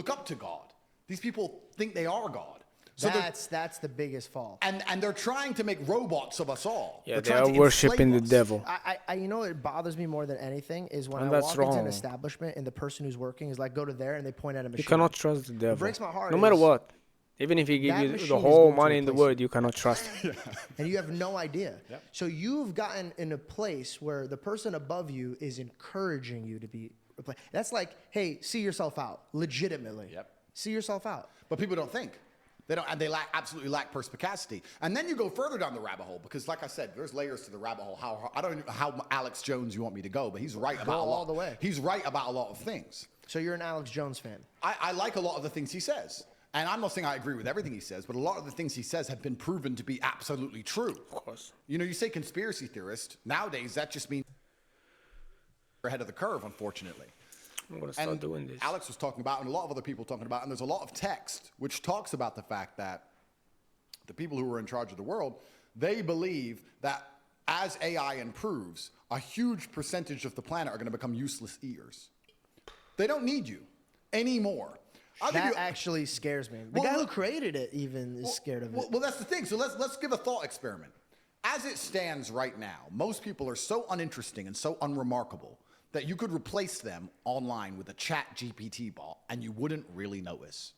look up to God. These people think they are God. So that's the biggest fall. And they're trying to make robots of us all. Yeah, they're they are worshiping the devil. I you know what bothers me more than anything is when And I that's walk into an wrong. establishment and the person who's working is like, go to there and they point at a machine. You cannot trust the devil. What breaks my heart no matter is what. Even if he give that you machine the is whole going to money in the replace world, you cannot trust him. and you have no idea. Yep. So you've gotten in a place where the person above you is encouraging you to be replaced. That's like, hey, see yourself out, legitimately. Yep. See yourself out. But people don't think. They don't, and they absolutely lack perspicacity. And then you go further down the rabbit hole because, like I said, there's layers to the rabbit hole. I don't know how Alex Jones you want me to go, but he's right about a lot. All the way. He's right about a lot of things. So you're an Alex Jones fan. I like a lot of the things he says. And I'm not saying I agree with everything he says, but a lot of the things he says have been proven to be absolutely true. Of course. You know, you say conspiracy theorist. Nowadays, that just means we're ahead of the curve, unfortunately. I'm going to start doing this. Alex was talking about, and a lot of other people talking about, and there's a lot of text which talks about the fact that the people who are in charge of the world, they believe that as AI improves, a huge percentage of the planet are going to become useless eaters. They don't need you anymore. That actually scares me. The guy who created it even is scared of it. Well, that's the thing. So let's give a thought experiment. As it stands right now, most people are so uninteresting and so unremarkable that you could replace them online with a chat GPT bot and you wouldn't really notice.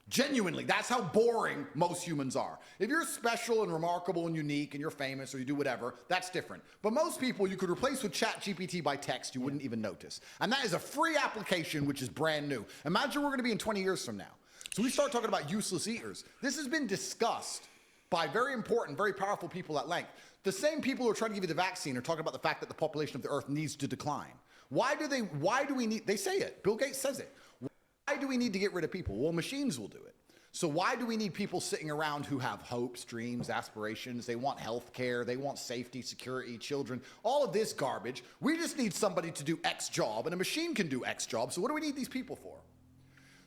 Genuinely, that's how boring most humans are. If you're special and remarkable and unique and you're famous or you do whatever, that's different. But most people you could replace with ChatGPT by text, you wouldn't even notice. And that is a free application which is brand new. Imagine we're going to be in 20 years from now. So we start talking about useless eaters. This has been discussed by very important, very powerful people at length. The same people who are trying to give you the vaccine are talking about the fact that the population of the earth needs to decline. Why do we need, they say it, Bill Gates says it. Why do we need to get rid of people? Well, machines will do it. So why do we need people sitting around who have hopes, dreams, aspirations? They want health care, they want safety, security, children, all of this garbage. We just need somebody to do X job, and a machine can do X job, so what do we need these people for?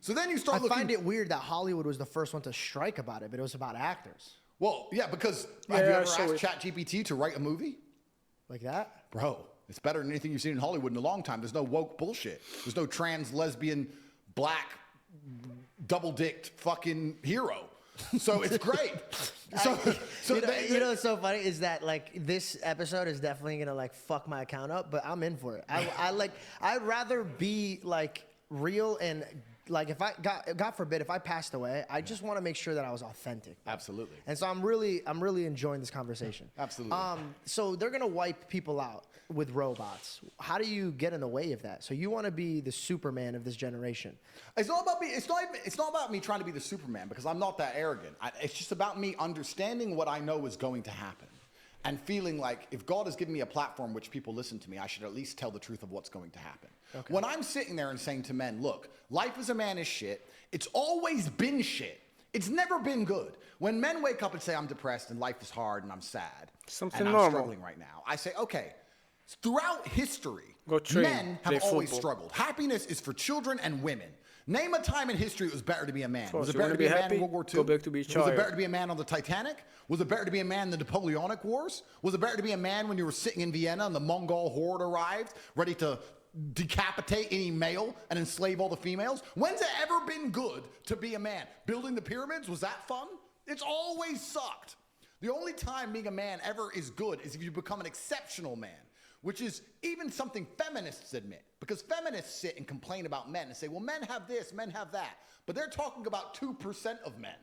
So then you start looking... I find it weird that Hollywood was the first one to strike about it, but it was about actors. Well, yeah, because have you ever asked ChatGPT to write a movie? Like that? Bro, it's better than anything you've seen in Hollywood in a long time. There's no woke bullshit. There's no trans, lesbian, black, double-dicked fucking hero. So it's great. You know what's so funny is that like this episode is definitely gonna like fuck my account up, but I'm in for it. I'd rather be like real and like if I God forbid if I passed away, I just want to make sure that I was authentic. Absolutely. And so I'm really enjoying this conversation. Absolutely. So they're gonna wipe people out with robots. How do you get in the way of that? So you want to be the Superman of this generation. It's not about me. It's not about me trying to be the Superman because I'm not that arrogant. It's just about me understanding what I know is going to happen and feeling like if God has given me a platform which people listen to me, I should at least tell the truth of what's going to happen. Okay. When I'm sitting there and saying to men, look, life as a man is shit. It's always been shit. It's never been good. When men wake up and say, I'm depressed and life is hard and I'm sad and I'm struggling right now, I say, okay, throughout history, men have always struggled. Happiness is for children and women. Name a time in history it was better to be a man. Was it better to be a man in World War II? Go back to be a child. Was it better to be a man on the Titanic? Was it better to be a man in the Napoleonic Wars? Was it better to be a man when you were sitting in Vienna and the Mongol horde arrived, ready to decapitate any male and enslave all the females? When's it ever been good to be a man? Building the pyramids, was that fun? It's always sucked. The only time being a man ever is good is if you become an exceptional man, which is even something feminists admit. Because feminists sit and complain about men and say, well, men have this, men have that. But they're talking about 2% of men.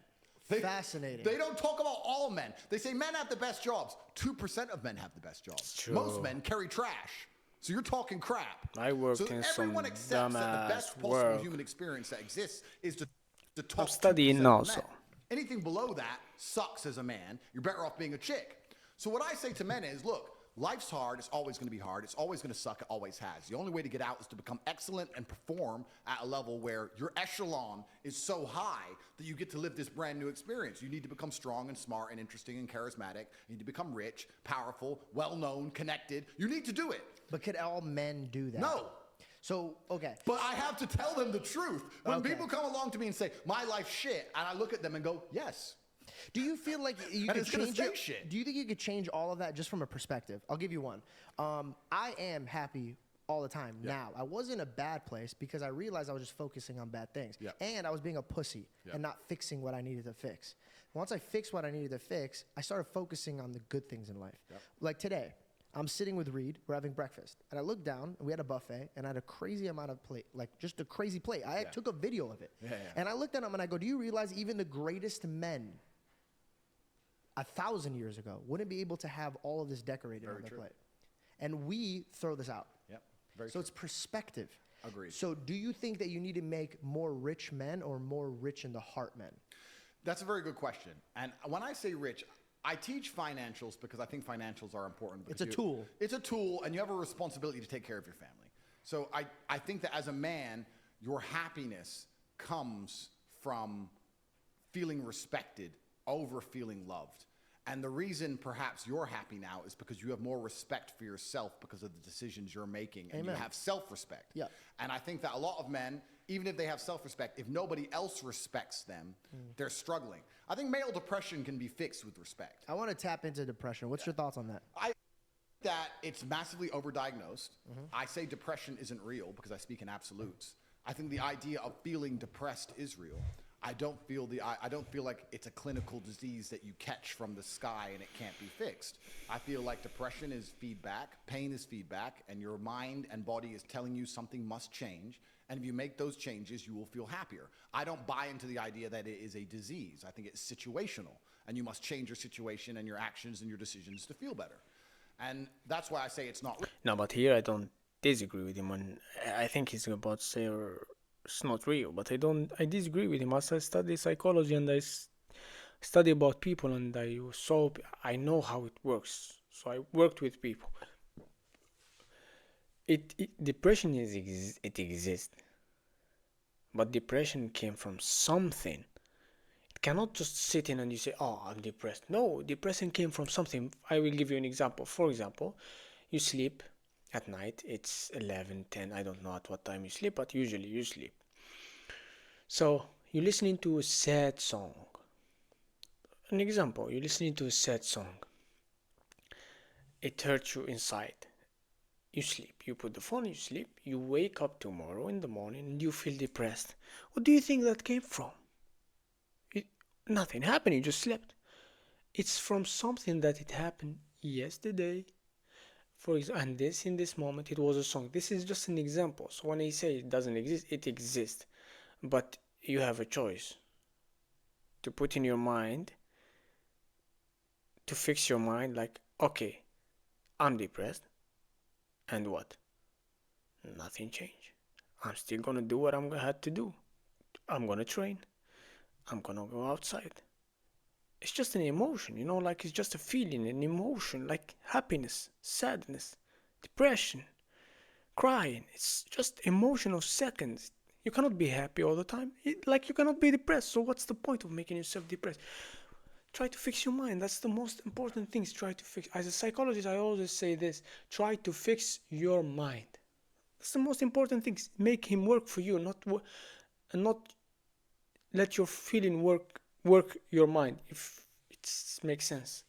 Fascinating. They don't talk about all men. They say men have the best jobs. 2% of men have the best jobs. True. Most men carry trash. So you're talking crap. I work so in everyone some accepts that the best possible work. human experience that exists is to talk. I'm studying also. Anything below that sucks as a man. You're better off being a chick. So what I say to men is, look, life's hard. It's always going to be hard. It's always going to suck. It always has. The only way to get out is to become excellent and perform at a level where your echelon is so high that you get to live this brand new experience. You need to become strong and smart and interesting and charismatic. You need to become rich, powerful, well-known, connected. You need to do it. But could all men do that? No. So, okay. But I have to tell them the truth. When people come along to me and say, my life's shit, and I look at them and go, yes. Do you feel like you could change it? Shit. Do you think you could change all of that just from a perspective? I'll give you one. I am happy all the time. Now, I was in a bad place because I realized I was just focusing on bad things. And I was being a pussy and not fixing what I needed to fix. Once I fixed what I needed to fix, I started focusing on the good things in life. Like today, I'm sitting with Reed, we're having breakfast, and I looked down, and we had a buffet, and I had a crazy amount of plate, like just a crazy plate. I took a video of it. And I looked at him and I go, do you realize even the greatest men 1,000 years ago wouldn't be able to have all of this decorated on their plate? And we throw this out. So it's perspective. Agreed. So do you think that you need to make more rich men or more rich in the heart men? That's a very good question. And when I say rich, I teach financials because I think financials are important. It's a tool. It's a tool, and you have a responsibility to take care of your family. So I think that as a man, your happiness comes from feeling respected over feeling loved. And the reason perhaps you're happy now is because you have more respect for yourself because of the decisions you're making. And you have self-respect. And I think that a lot of men, even if they have self-respect, if nobody else respects them, they're struggling. I think male depression can be fixed with respect. I want to tap into depression. What's your thoughts on that? I think that it's massively overdiagnosed. I say depression isn't real because I speak in absolutes. I think the idea of feeling depressed is real. I don't feel like it's a clinical disease that you catch from the sky and it can't be fixed. I feel like depression is feedback, pain is feedback, and your mind and body is telling you something must change. And if you make those changes, you will feel happier. I don't buy into the idea that it is a disease. I think it's situational, and you must change your situation and your actions and your decisions to feel better. And that's why I say it's not real. No, but here I don't disagree with him. And I think he's about to say it's not real, but I disagree with him. As I study psychology and I study about people, and I know how it works. So I worked with people. Depression it exists, but depression came from something. It cannot just sit in and you say, oh, I'm depressed. No, depression came from something. I will give you an example. For example, you sleep at night. It's 11, 10. I don't know at what time you sleep, but usually you sleep. So you're listening to a sad song. An example, you're listening to a sad song. It hurts you inside. You sleep. You put the phone, you sleep. You wake up tomorrow in the morning and you feel depressed. What do you think that came from? Nothing happened. You just slept. It's from something that it happened yesterday. For example, and in this moment, it was a song. This is just an example. So when I say it doesn't exist, it exists. But you have a choice to put in your mind, to fix your mind like, okay, I'm depressed. And what? Nothing changed. I'm still gonna do what I'm gonna have to do. I'm gonna train. I'm gonna go outside. It's just an emotion, like it's just a feeling, an emotion, like happiness, sadness, depression, crying. It's just emotion of seconds. You cannot be happy all the time. Like you cannot be depressed. So what's the point of making yourself depressed? Try to fix your mind. That's the most important thing. Try to fix. As a psychologist, I always say this. Try to fix your mind. That's the most important thing. Make him work for you, not let your feeling work your mind. If it makes sense.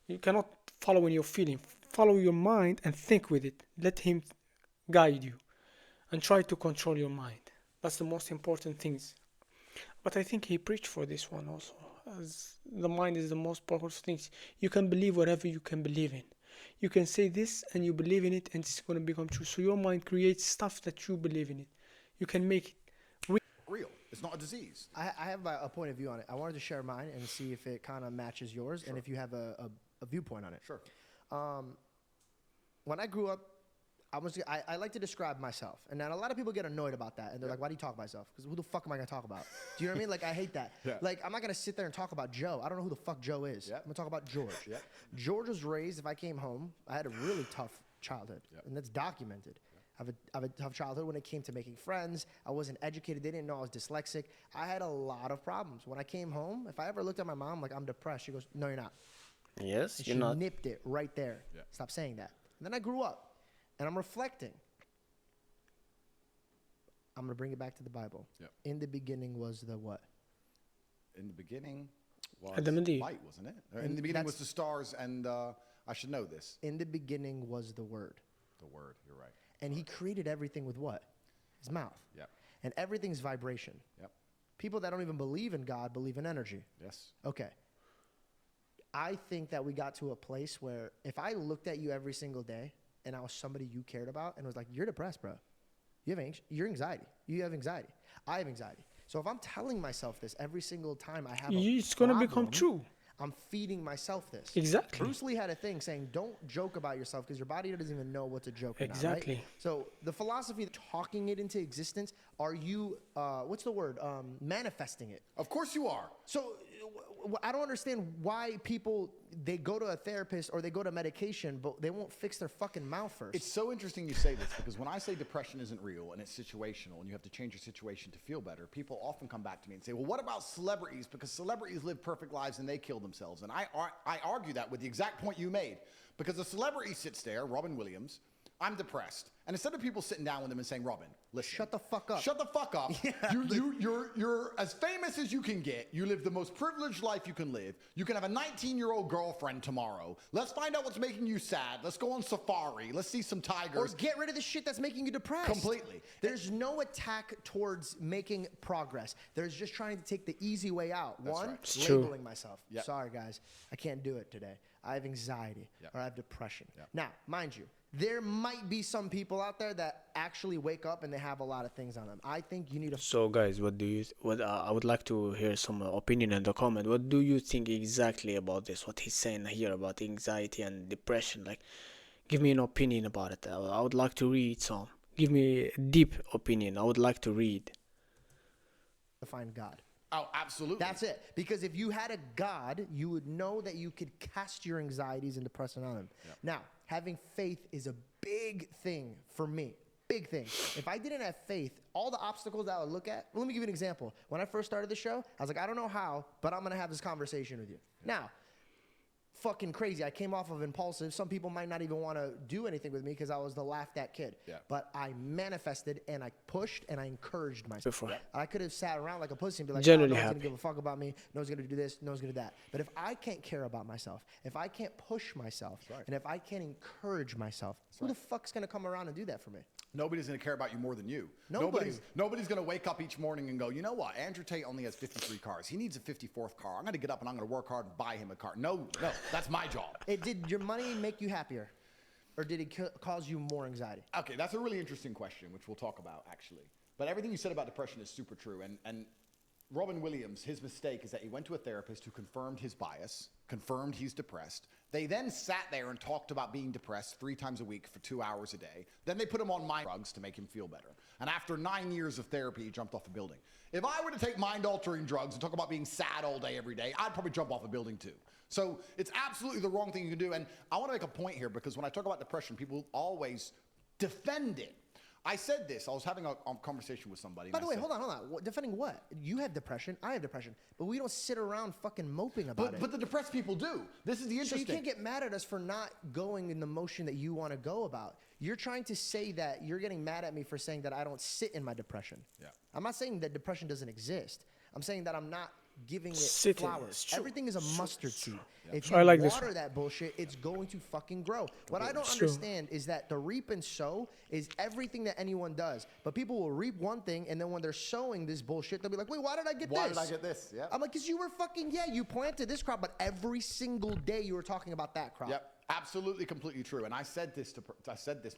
You cannot follow in your feeling. Follow your mind and think with it. Let him guide you. And try to control your mind. That's the most important things. But I think he preached for this one also. As the mind is the most powerful things. You can believe whatever you can believe in. You can say this and you believe in it and it's going to become true. So your mind creates stuff that you believe in it. You can make it real. It's not a disease. I have a point of view on it. I wanted to share mine and see if it kind of matches yours and if you have a viewpoint on it. Sure. When I grew up, I like to describe myself. And then a lot of people get annoyed about that. And they're like, why do you talk about yourself? Because who the fuck am I going to talk about? Do you know what I mean? Like, I hate that. Like, I'm not going to sit there and talk about Joe. I don't know who the fuck Joe is. I'm going to talk about George. George was raised, if I came home, I had a really tough childhood. And that's documented. I have a tough childhood when it came to making friends. I wasn't educated. They didn't know I was dyslexic. I had a lot of problems. When I came home, if I ever looked at my mom like, I'm depressed, she goes, no, you're not. Yes, and you're she not. nipped it right there. Stop saying that. And then I grew up. And I'm reflecting. I'm going to bring it back to the Bible. In the beginning was the what? In the beginning was light, wasn't it? In the beginning was the stars, and I should know this. In the beginning was the Word. The Word, you're right. And he created everything with what? His mouth. Yep. And everything's vibration. Yep. People that don't even believe in God believe in energy. Yes. Okay. I think that we got to a place where if I looked at you every single day and I was somebody you cared about and was like, you're depressed, bro. You have anxiety. You have anxiety. I have anxiety. So if I'm telling myself this every single time I have It's going to become true. I'm feeding myself this. Exactly. Bruce Lee had a thing saying, don't joke about yourself because your body doesn't even know what's a joke. Exactly. Now, right? So the philosophy of talking it into existence, are you, what's the word? Manifesting it. Of course you are. So I don't understand why people, they go to a therapist or they go to medication, but they won't fix their fucking mouth first. It's so interesting you say this because when I say depression isn't real and it's situational and you have to change your situation to feel better, people often come back to me and say, well, what about celebrities? Because celebrities live perfect lives and they kill themselves. And I argue that with the exact point you made. Because a celebrity sits there, Robin Williams, I'm depressed. And instead of people sitting down with him and saying, Robin, listen. Shut the fuck up. Shut the fuck up. Yeah. You're as famous as you can get. You live the most privileged life you can live. You can have a 19-year-old girlfriend tomorrow. Let's find out what's making you sad. Let's go on safari. Let's see some tigers. Or get rid of the shit that's making you depressed. Completely. There's no attack towards making progress. There's just trying to take the easy way out. That's One, right. It's labeling true. myself. Yep. Sorry, guys. I can't do it today. I have anxiety Yep. or I have depression. Yep. Now, mind you, there might be some people out there that actually wake up and they have a lot of things on them. I think you need to... So guys, I would like to hear some opinion in the comment. What do you think exactly about this? What he's saying here about anxiety and depression? Like, give me an opinion about it. I would like to read some. Give me a deep opinion. I would like to read. find God. Oh, absolutely. That's it. Because if you had a God, you would know that you could cast your anxieties and depression on him. Yep. Now, having faith is a big thing for me. Big thing. If I didn't have faith, all the obstacles that I would look at, well, let me give you an example. When I first started the show, I was like, I don't know how, but I'm going to have this conversation with you. Now, fucking crazy. I came off of impulsive. Some people might not even want to do anything with me because I was the laughed at kid. Yeah. But I manifested and I pushed and I encouraged myself. Before. Yeah. I could have sat around like a pussy and be like, Generally no one's happy. going to give a fuck about me. No one's going to do this. No one's going to do that. But if I can't care about myself, if I can't push myself, right. and if I can't encourage myself, who the fuck's going to come around and do that for me? Nobody's going to care about you more than you. Nobody. Nobody's going to wake up each morning and go, you know what? Andrew Tate only has 53 cars. He needs a 54th car. I'm going to get up and I'm going to work hard and buy him a car. No, that's my job. Did your money make you happier? Or did it cause you more anxiety? Okay, that's a really interesting question, which we'll talk about, actually. But everything you said about depression is super true. And Robin Williams, his mistake is that he went to a therapist who confirmed his bias, confirmed he's depressed. They then sat there and talked about being depressed 3 times a week for 2 hours a day. Then they put him on mind drugs to make him feel better. And after 9 years of therapy, he jumped off a building. If I were to take mind-altering drugs and talk about being sad all day, every day, I'd probably jump off a building too. So it's absolutely the wrong thing you can do. And I want to make a point here because when I talk about depression, people always defend it. I said this. I was having a conversation with somebody. By the way, hold on. Defending what? You have depression. I have depression. But we don't sit around fucking moping about it. But the depressed people do. This is the interesting. So you can't get mad at us for not going in the motion that you want to go about. You're trying to say that you're getting mad at me for saying that I don't sit in my depression. Yeah. I'm not saying that depression doesn't exist. I'm saying that I'm not giving it Sit in it. flowers. It's true. Everything is a mustard seed. If I you like this water one. that bullshit, it's going to fucking grow. What I don't It's true. understand is that the reap and sow is everything that anyone does. But people will reap one thing, and then when they're sowing this bullshit, they'll be like, wait, why did I get this? Why did I get this? Yeah. I'm like, because you were fucking, you planted this crop, but every single day you were talking about that crop. Yep, absolutely, completely true. And I said this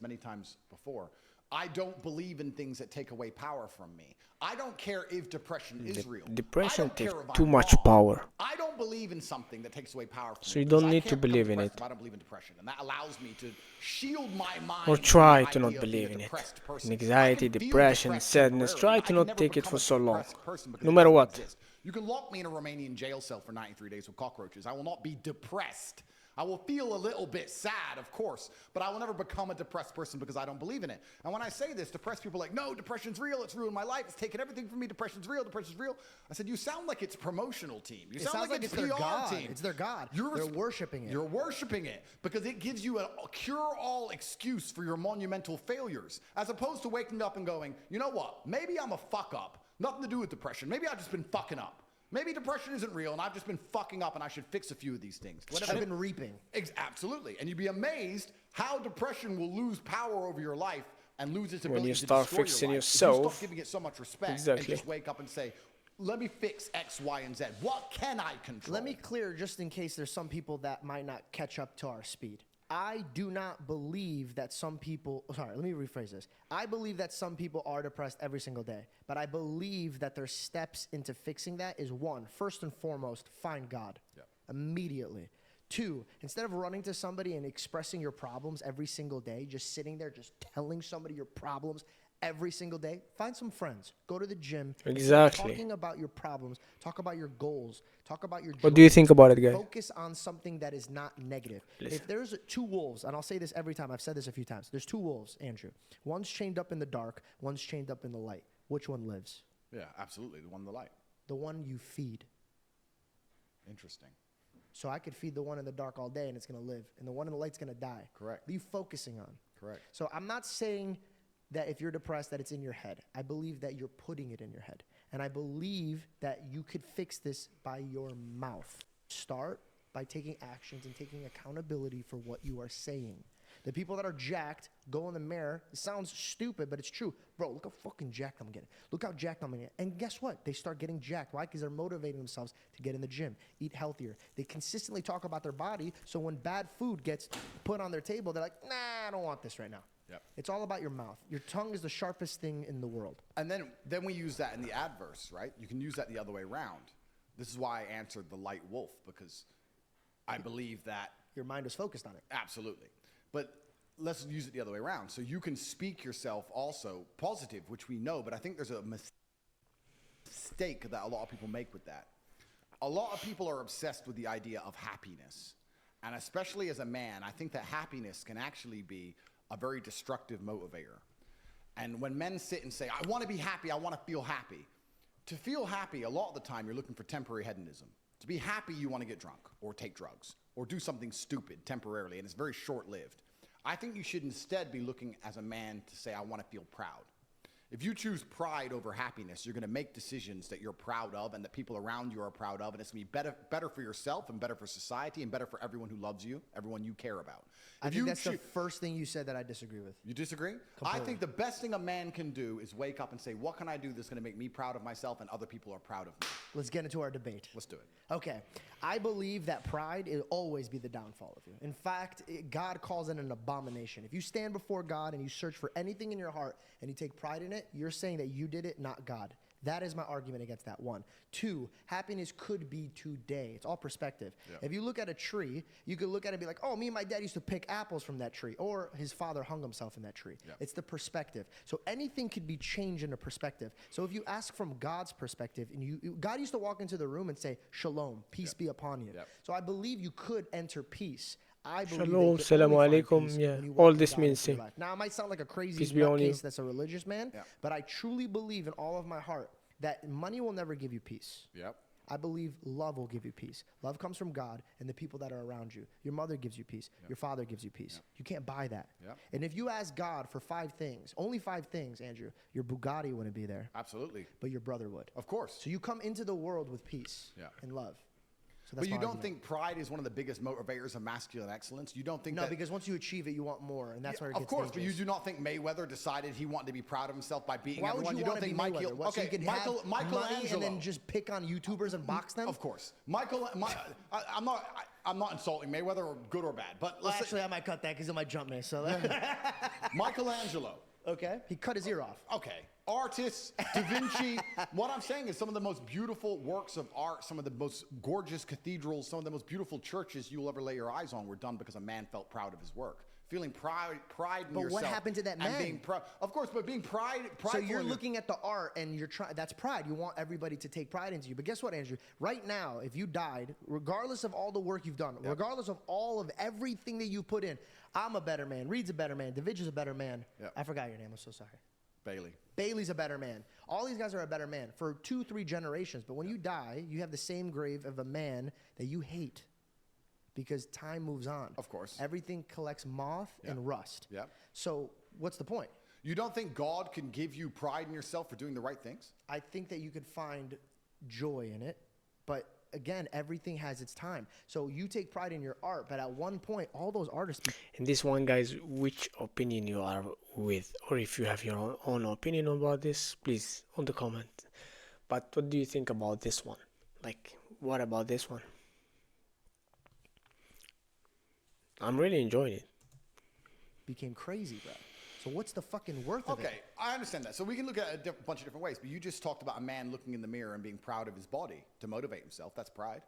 many times before. I don't believe in things that take away power from me. I don't care if depression is real. Depression I don't takes care if too I'm much wrong. power. I don't believe in something that takes away power from me. So you because don't I need to can't become believe in depressed it. if I don't believe in depression. And that allows me to shield my mind. Or from try the to not idea of being believe a in it. depressed person. Anxiety, I can feel depression, depressed sadness. temporarily. Try to I not can never take it become for a so long. depressed person because No it matter doesn't what. exist. You can lock me in a Romanian jail cell for 93 days with cockroaches. I will not be depressed. I will feel a little bit sad, of course, but I will never become a depressed person because I don't believe in it. And when I say this, depressed people are like, no, depression's real. It's ruined my life. It's taken everything from me. Depression's real. Depression's real. I said, you sound like it's promotional team. You It sound sounds like it's PR their God. team. It's their God. You're They're worshiping it. You're worshiping it because it gives you a cure-all excuse for your monumental failures, as opposed to waking up and going, you know what? Maybe I'm a fuck-up. Nothing to do with depression. Maybe I've just been fucking up. Maybe depression isn't real, and I've just been fucking up, and I should fix a few of these things. I've been reaping. Absolutely. And you'd be amazed how depression will lose power over your life and lose its When ability you to start destroy fixing your life. If you yourself, stop giving it so much respect exactly. and just wake up and say, let me fix X, Y, and Z. What can I control? Let me clear, just in case there's some people that might not catch up to our speed. I do not believe that some people, sorry, let me rephrase this. I believe that some people are depressed every single day, but I believe that their steps into fixing that is one, first and foremost, find God immediately. Two, instead of running to somebody and expressing your problems every single day, just sitting there, just telling somebody your problems every single day, find some friends, go to the gym. Exactly. Talking about your problems, talk about your goals, talk about your What do you dreams. think about it, guys? Focus on something that is not negative. Listen. If there's two wolves, and I'll say this every time, I've said this a few times, there's two wolves, Andrew. One's chained up in the dark, one's chained up in the light. Which one lives? Yeah, absolutely. The one in the light. The one you feed. Interesting. So I could feed the one in the dark all day and it's going to live, and the one in the light's going to die. Correct. What are you focusing on? Correct. So I'm not saying that if you're depressed that it's in your head. I believe that you're putting it in your head. And I believe that you could fix this by your mouth. Start by taking actions and taking accountability for what you are saying. The people that are jacked go in the mirror. It sounds stupid, but it's true. Bro, look how fucking jacked I'm getting. Look how jacked I'm getting. And guess what? They start getting jacked. Why? Because they're motivating themselves to get in the gym, eat healthier. They consistently talk about their body, so when bad food gets put on their table, they're like, nah, I don't want this right now. Yep. It's all about your mouth. Your tongue is the sharpest thing in the world. And then we use that in the adverse, right? You can use that the other way around. This is why I answered the light wolf, because I believe that Your mind was focused on it. absolutely. But let's use it the other way around. So you can speak yourself also positive, which we know, but I think there's a mistake that a lot of people make with that. A lot of people are obsessed with the idea of happiness. And especially as a man, I think that happiness can actually be a very destructive motivator. And when men sit and say, I want to be happy, I want to feel happy. To feel happy, a lot of the time, you're looking for temporary hedonism. To be happy, you want to get drunk or take drugs or do something stupid temporarily, and it's very short-lived. I think you should instead be looking as a man to say, I want to feel proud. If you choose pride over happiness, you're going to make decisions that you're proud of and that people around you are proud of, and it's going to be better for yourself and better for society and better for everyone who loves you, everyone you care about. I think that's the first thing you said that I disagree with. You disagree? Completely. I think the best thing a man can do is wake up and say, what can I do that's going to make me proud of myself and other people are proud of me? Let's get into our debate. Let's do it. Okay. I believe that pride will always be the downfall of you. In fact, God calls it an abomination. If you stand before God and you search for anything in your heart and you take pride in it, you're saying that you did it, not God. That is my argument against that one. Two, happiness could be today. It's all perspective. Yeah. If you look at a tree, you could look at it and be like, oh, me and my dad used to pick apples from that tree. Or his father hung himself in that tree. Yeah. It's the perspective. So anything could be changed in a perspective. So if you ask from God's perspective, and God used to walk into the room and say, shalom, peace be upon you. Yeah. So I believe you could enter peace. I believe Shalom, that you could salam only find alaikum, peace yeah. when you All walk this with God means into your same. life. Now, I might sound like a crazy Peace be on you. nutcase that's a religious man, Yeah. but I truly believe in all of my heart that money will never give you peace. Yep. I believe love will give you peace. Love comes from God and the people that are around you. Your mother gives you peace. Your father gives you peace. You can't buy that. Yep. And if you ask God for 5 things, only 5 things, Andrew, your Bugatti wouldn't be there, Absolutely. but your brother would. Of course. So you come into the world with peace and love. So that's But you my don't argument. think pride is one of the biggest motivators of masculine excellence? You don't think No, that... because once you achieve it, you want more, and that's where it gets Of course, but you dangerous. do not think Mayweather decided he wanted to be proud of himself by beating Why would everyone? you don't want to think be Michael... Mayweather? What, so you can have money Michelangelo... and then just pick on YouTubers and box them? Of course. I'm not insulting Mayweather, or good or bad, but Well, let's actually, I might cut that because it might jump me. So Michelangelo. okay, he cut his ear off. Okay. Artists, Da Vinci. What I'm saying is some of the most beautiful works of art, some of the most gorgeous cathedrals, some of the most beautiful churches you will ever lay your eyes on were done because a man felt proud of his work. Feeling pride in But yourself. what happened to that and man? being proud. Of course, but being prideful. So you're looking at the art and you're trying. That's pride. You want everybody to take pride into you. But guess what, Andrew? Right now, if you died, regardless of all the work you've done, regardless of all of everything that you put in, I'm a better man. Reed's a better man. DaVinci's a better man. Yep. I forgot your name. I'm so sorry. Bailey. Bailey's a better man. All these guys are a better man for 2-3 generations. But when you die, you have the same grave of a man that you hate because time moves on. Of course. Everything collects moth and rust. Yeah. So what's the point? You don't think God can give you pride in yourself for doing the right things? I think that you could find joy in it, but again, everything has its time. So you take pride in your art, but at one point, all those artists. And this one, guys, which opinion you are with, or if you have your own opinion about this, please on the comment. But what do you think about this one? Like, what about this one? I'm really enjoying it. Became crazy, bro. So what's the fucking worth of it? Okay, I understand that. So we can look at a bunch of different ways, but you just talked about a man looking in the mirror and being proud of his body to motivate himself. That's pride.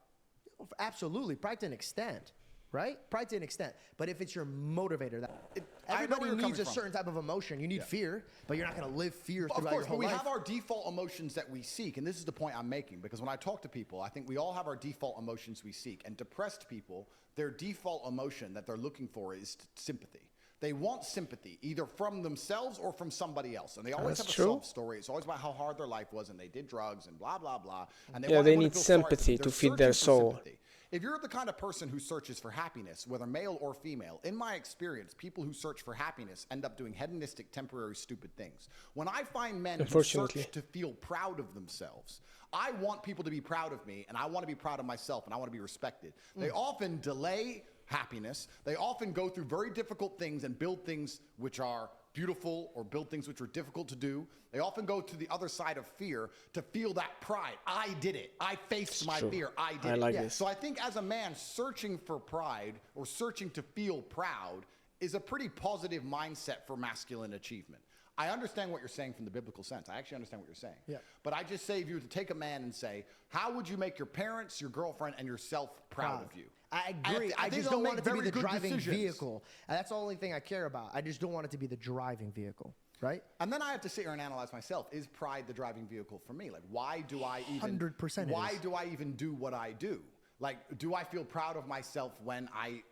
Absolutely, pride to an extent, right? Pride to an extent. But if it's your motivator, I know everybody where you're needs coming a from. certain type of emotion. You need fear, but you're not going to live fear Of throughout course, your whole but we life. have our default emotions that we seek, and this is the point I'm making, because when I talk to people, I think we all have our default emotions we seek, and depressed people, their default emotion that they're looking for is sympathy. They want sympathy, either from themselves or from somebody else, and they always That's have a true. sob story. It's always about how hard their life was, and they did drugs and blah blah blah. And Yeah, they wanna need feel sorry for sympathy them. to They're feed their searching for soul. sympathy. If you're the kind of person who searches for happiness, whether male or female, in my experience, people who search for happiness end up doing hedonistic, temporary, stupid things. When I find men who Unfortunately. search to feel proud of themselves, I want people to be proud of me, and I want to be proud of myself, and I want to be respected. They often delay happiness. They often go through very difficult things and build things which are beautiful or build things which are difficult to do. They often go to the other side of fear to feel that pride. I did it. I faced my true. fear. I did I it. like this. So I think as a man searching for pride or searching to feel proud is a pretty positive mindset for masculine achievement. I understand what you're saying from the biblical sense. I actually understand what you're saying. Yeah. But I just say if you were to take a man and say, how would you make your parents, your girlfriend, and yourself proud of you? I agree. I think just they'll don't want make it to be very the good driving decisions. vehicle. And that's the only thing I care about. I just don't want it to be the driving vehicle, right? And then I have to sit here and analyze myself. Is pride the driving vehicle for me? Like, why do I even 100% it Why is. do I even do what I do? Like, do I feel proud of myself when I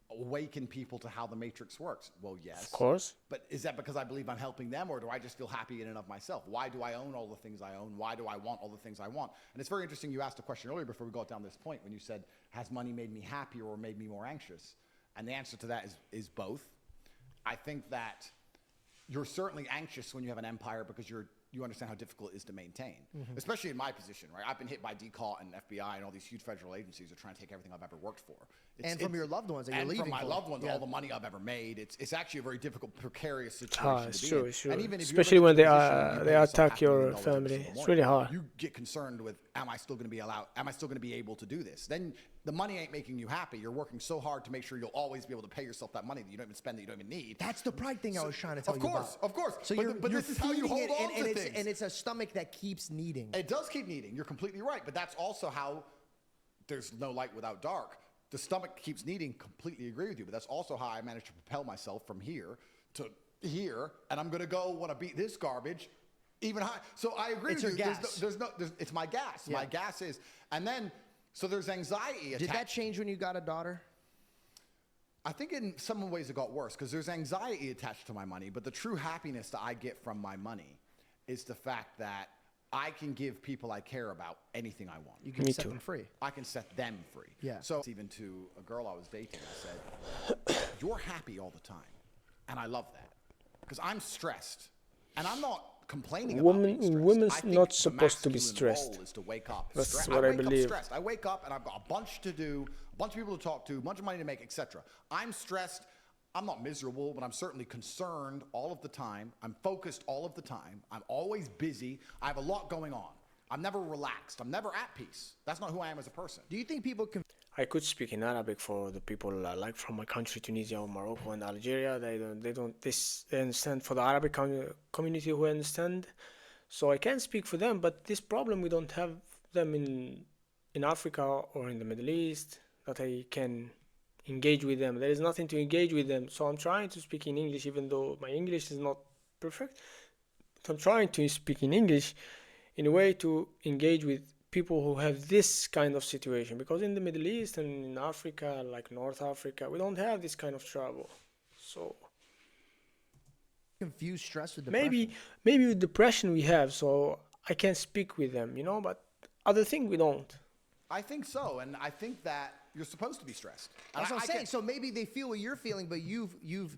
awaken people to how the matrix works? Well, yes. Of course. But is that because I believe I'm helping them, or do I just feel happy in and of myself? Why do I own all the things I own? Why do I want all the things I want? And it's very interesting you asked a question earlier before we got down this point when you said, has money made me happier or made me more anxious? And the answer to that is both. I think that you're certainly anxious when you have an empire because you understand how difficult it is to maintain, especially in my position, right? I've been hit by DCAUT and FBI and all these huge federal agencies are trying to take everything I've ever worked for. And from your loved ones that you're and leaving from my for. loved ones, Yeah. all the money I've ever made. It's actually a very difficult, precarious situation Ah, to it's be true, in. it's true. And even if Especially you're when in they a position where you they pay yourself attack $500,000 your in the family. morning, It's really hard. You get concerned with, am I still going to be allowed? Am I still going to be able to do this? Then the money ain't making you happy. You're working so hard to make sure you'll always be able to pay yourself that money that you don't even spend, that you don't even need. That's the pride thing I was trying to tell Of you course, about. of course. So But you're this is how you feeding hold it, on to things. and it's a stomach that keeps needing. It does keep needing. You're completely right. But that's also how there's no light without dark. The stomach keeps needing. Completely agree with you. But that's also how I managed to propel myself from here to here. And I'm going to go want to beat this garbage even high. So I agree It's with your you. gas. It's my gas. Yeah. My gas is. And then, so there's anxiety attached. Did that change when you got a daughter? I think in some ways it got worse because there's anxiety attached to my money, but the true happiness that I get from my money is the fact that I can give people I care about anything I want. You can Me set too. them free. I can set them free. Yeah. So even to a girl I was dating, I said, you're happy all the time. And I love that because I'm stressed and I'm not complaining about being stressed. Women's I think not the supposed to be masculine stressed. role is to wake up That's stressed. what I wake believe. up stressed. I wake up and I've got a bunch to do, a bunch of people to talk to, a bunch of money to make, etc. I'm stressed. I'm not miserable, but I'm certainly concerned all of the time. I'm focused all of the time. I'm always busy. I have a lot going on. I'm never relaxed. I'm never at peace. That's not who I am as a person. Do you think people can I could speak in Arabic for the people like from my country, Tunisia or Morocco and Algeria. They understand for the Arabic community who understand. So I can speak for them, but this problem we don't have them in Africa or in the Middle East that I can engage with them. There is nothing to engage with them. So I'm trying to speak in English, even though my English is not perfect. But I'm trying to speak in English in a way to engage with people who have this kind of situation, because in the Middle East and in Africa, like North Africa, we don't have this kind of trouble. So confuse stress with depression? maybe with depression we have, so I can speak with them, but other thing we don't. I think so, and I think that you're supposed to be stressed. And That's what I I'm saying. can- So maybe they feel what you're feeling, but you've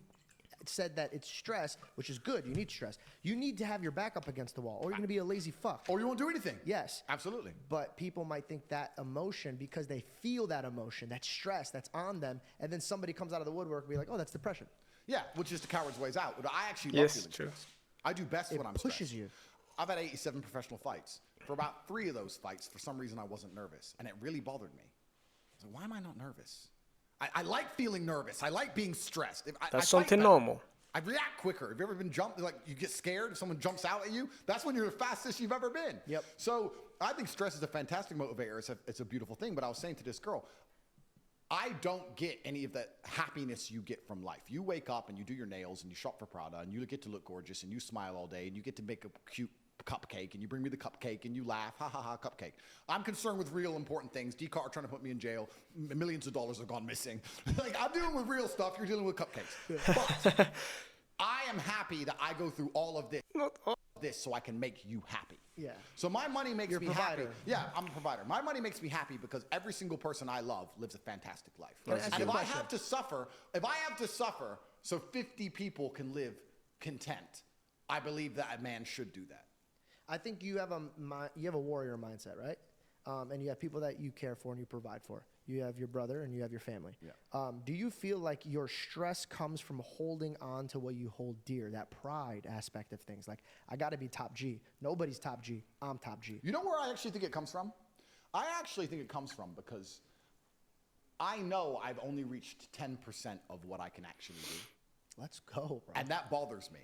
said that it's stress, which is good. You need stress. You need to have your back up against the wall, or you're going to be a lazy fuck. Or you won't do anything. Yes. Absolutely. But people might think that emotion, because they feel that emotion, that stress that's on them, and then somebody comes out of the woodwork and be like, oh, that's depression. Yeah, which is the coward's ways out. But I actually love feeling true. stressed. I do best when I'm stressed. Pushes you. I've had 87 professional fights. For about 3 of those fights, for some reason, I wasn't nervous. And it really bothered me. I was like, why am I not nervous? I like feeling nervous. I like being stressed. That's something normal. I react quicker. Have you ever been jumped? Like, you get scared if someone jumps out at you? That's when you're the fastest you've ever been. Yep. So I think stress is a fantastic motivator. It's a beautiful thing. But I was saying to this girl, I don't get any of that happiness you get from life. You wake up and you do your nails and you shop for Prada and you get to look gorgeous and you smile all day and you get to make a cute cupcake and you bring me the cupcake and you laugh, ha ha ha, cupcake. I'm concerned with real important things. D-Car trying to put me in jail. Millions of dollars have gone missing. Like, I'm dealing with real stuff. You're dealing with cupcakes. But I am happy that I go through all of this so I can make you happy. Yeah. So my money makes You're me a provider. happy. Yeah, I'm a provider. My money makes me happy because every single person I love lives a fantastic life. Can I ask And you a if I question? have to suffer so 50 people can live content, I believe that a man should do that. I think you have a warrior mindset, right? And you have people that you care for and you provide for. You have your brother and you have your family. Yeah. Do you feel like your stress comes from holding on to what you hold dear, that pride aspect of things? Like, I got to be top G. Nobody's top G. I'm top G. You know where I actually think it comes from? I actually think it comes from because I know I've only reached 10% of what I can actually do. Let's go, bro. And that bothers me.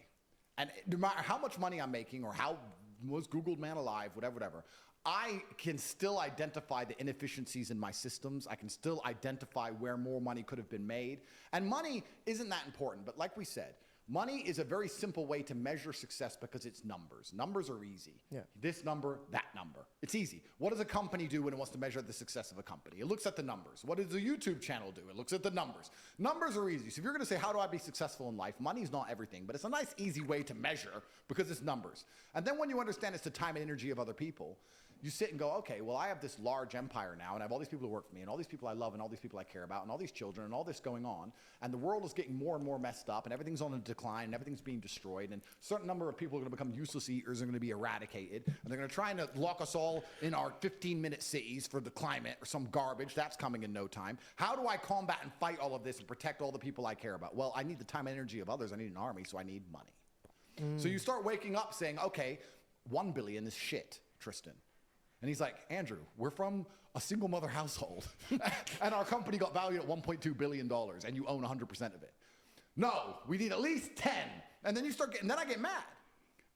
And no matter how much money I'm making or how most Googled man alive, whatever, I can still identify the inefficiencies in my systems. I can still identify where more money could have been made. And money isn't that important, but like we said, money is a very simple way to measure success because it's numbers. Numbers are easy. Yeah. This number, that number. It's easy. What does a company do when it wants to measure the success of a company? It looks at the numbers. What does a YouTube channel do? It looks at the numbers. Numbers are easy. So if you're going to say, how do I be successful in life? Money's not everything, but it's a nice, easy way to measure because it's numbers. And then when you understand it's the time and energy of other people, you sit and go, okay, well, I have this large empire now, and I have all these people who work for me, and all these people I love, and all these people I care about, and all these children, and all this going on, and the world is getting more and more messed up, and everything's on a decline, and everything's being destroyed, and a certain number of people are going to become useless eaters, are going to be eradicated, and they're going to try and lock us all in our 15-minute cities for the climate or some garbage. That's coming in no time. How do I combat and fight all of this and protect all the people I care about? Well, I need the time and energy of others. I need an army, so I need money. So you start waking up saying, okay, 1 billion is shit, Tristan. And he's like, Andrew, we're from a single mother household, and our company got valued at $1.2 billion, and you own 100% of it. No, we need at least 10. And then then I get mad.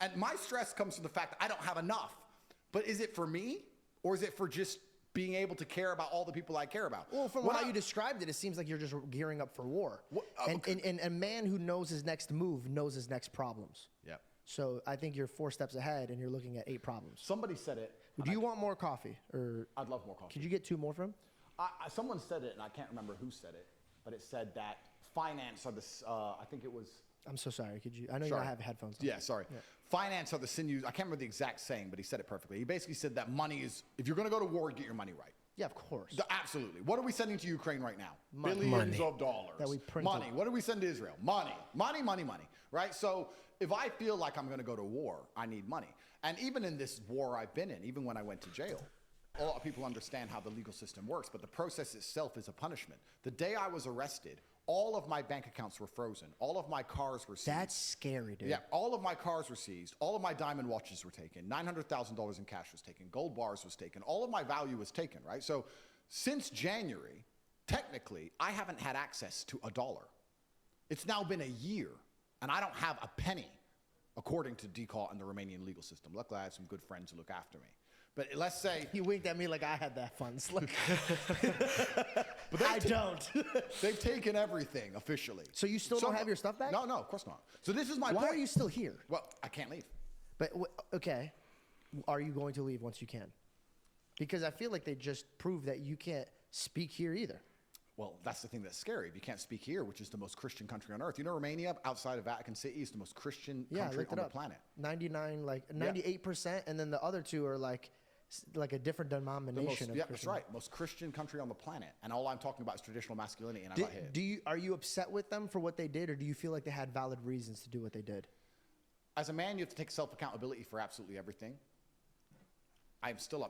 And my stress comes from the fact that I don't have enough. But is it for me, or is it for just being able to care about all the people I care about? Well, from how you described it, it seems like you're just gearing up for war. And a man who knows his next move knows his next problems. Yeah. So I think you're 4 steps ahead, and you're looking at 8 problems. Somebody said it. Do you want more coffee? Or I'd love more coffee. could you get 2 more from him? Someone said it, and I can't remember who said it, but it said that finance are the, I think it was. I'm so sorry. Could you? I know you don't have headphones on. Yeah, sorry. Yeah. Finance are the sinews. I can't remember the exact saying, but he said it perfectly. He basically said that money is, if you're going to go to war, get your money right. Yeah, of course. Absolutely. What are we sending to Ukraine right now? Money. Billions of dollars. That we printed. Money. What do we send to Israel? Money. Money, money, money. Right? So if I feel like I'm going to go to war, I need money. And even in this war I've been in, even when I went to jail, a lot of people understand how the legal system works, but the process itself is a punishment. The day I was arrested, all of my bank accounts were frozen. All of my cars were seized. That's scary, dude. Yeah, all of my cars were seized. All of my diamond watches were taken. $900,000 in cash was taken. Gold bars was taken. All of my value was taken, right? So since January, technically, I haven't had access to a dollar. It's now been a year, and I don't have a penny, according to DCAW and the Romanian legal system. Luckily, I have some good friends who look after me. But let's say... You winked at me like I had that funds. Like, but I don't. They've taken everything officially. So you still don't have your stuff back? No, of course not. So this is my Why point. are you still here? Well, I can't leave. But, okay, are you going to leave once you can? Because I feel like they just proved that you can't speak here either. Well, that's the thing that's scary. If you can't speak here, which is the most Christian country on earth. You know, Romania, outside of Vatican City, is the most Christian country on the planet. 98%, and then the other 2 are like like a different denomination of that's Christian. right. Most Christian country on the planet, and all I'm talking about is traditional masculinity, and I got hit. Are you upset with them for what they did, or do you feel like they had valid reasons to do what they did? As a man, you have to take self accountability for absolutely everything. I'm still